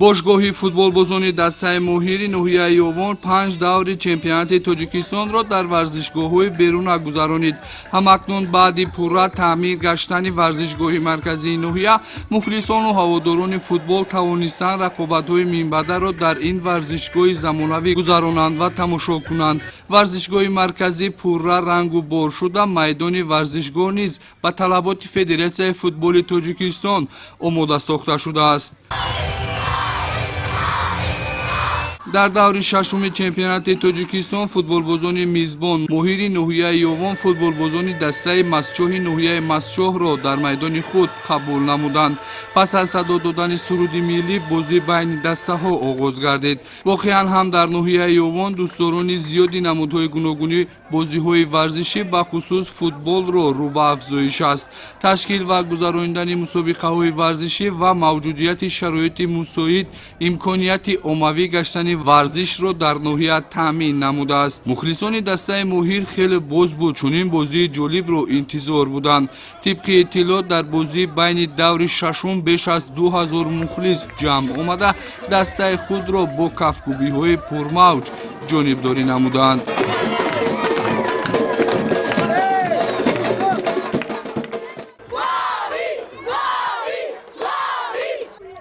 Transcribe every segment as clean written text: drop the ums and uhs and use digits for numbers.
бошгоҳи футболбозони дастаи моҳири ноҳияи Ёвон 5 даври чемпионати Тоҷикистонро дар варзишгоҳҳои беруна гузаронид. Ҳамакнун баъди пурра таъмир гаштани варзишгоҳи марказии ноҳия, мухлисону ҳаводорони футбол тавонистанд рақобатҳои минбаъдаро дар ин варзишгоҳи замонавӣ гузаронанд ва тамошо кунанд. Варзишгоҳи марказӣ пурра рангу бор шуда, майдони варзишгоҳ низ ба талаботи Федератсияи футболи Тоҷикистон омода сохта шудааст. дар даври шашуми чемпионати Тоҷикистон футболбозони мизбон моҳири ноҳияи Ёвон футболбозони дастаи мастчоҳи ноҳияи Мастчоҳро дар майдони худ қабул намуданд. Пас аз садо додани суруди миллӣ бозӣ байни дастаҳо оғоз гардид. Воқеан ҳам дар ноҳияи Ёвон дӯстдорони зиёди намудҳои гуногуни бозиҳои варзишӣ ба хусус футболро рӯ ба афзоиш аст. Ташкил ва гузарондани мусобиқаҳои варзишӣ ва мавҷудияти шароити мусоид имконияти оммавӣ гаштани варзишро дар ноҳия таъмин намудааст. мухлисони дастаи моҳир хеле боз буд чунин бозии ҷолибро интизор буданд. тибқи иттилоъ дар бозии байни даври шашум беш аз 2000 мухлис ҷамъ омада дастаи худро бо кафкубиҳои пурмавҷ ҷонибдорӣ намуданд.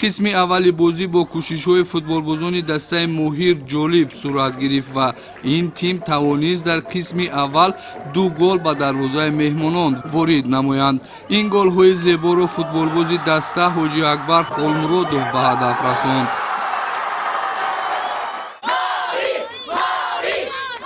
қисми аввали бозӣ бо кӯшишҳои футболбозони дастаи моҳир ҷолиб сурат гирифт ва ин тим тавонист дар қисми аввал 2 гол ба дарвозаи меҳмонон ворид намоянд. Ин голҳои зеборо футболбози даста Ҳоҷиакбар Холмуродов ба ҳадаф расонд.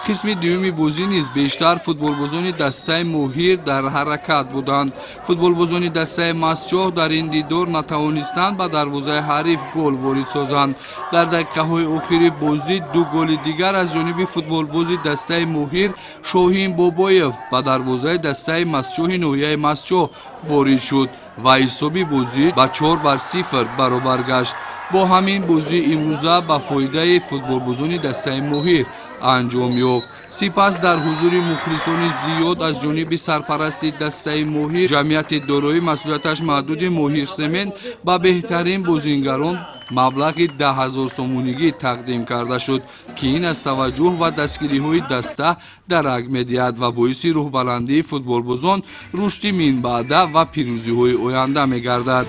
қисми дуюми бозӣ низ бештар футболбозони дастаи моҳир дар ҳаракат буданд. Футболбозони дастаи Мастчоҳ дар ин дидор натавонистанд ба дарвозаи ҳариф гол ворид созанд. Дар дақиқаҳои охири бозӣ 2 голи дигар аз ҷониби футболбози дастаи моҳир Шоҳин Бобоев ба дарвозаи дастаи Мастчоҳи ноҳияи Мастчоҳ ворид шуд ва ҳисоби бозӣ ба 4-0 баробар гашт. бо ҳамин бозии имрӯза ба фоидаи футболбозони дастаи моҳир анҷом ёфт. Сипас дар ҳузури мухлисони зиёд аз ҷониби сарпарасти дастаи моҳир ҷамъияти дорои масъулияташ маҳдуди Моҳир Семент ба беҳтарин бозингарон маблағи 10 000 сомонигӣ тақдим карда шуд, ки ин аз таваҷҷӯҳ ва дастгириҳои даста дарак медиҳад ва боиси рӯҳбаландии футболбозон, рушди минбаъда ва пирӯзиҳои оянда мегардад.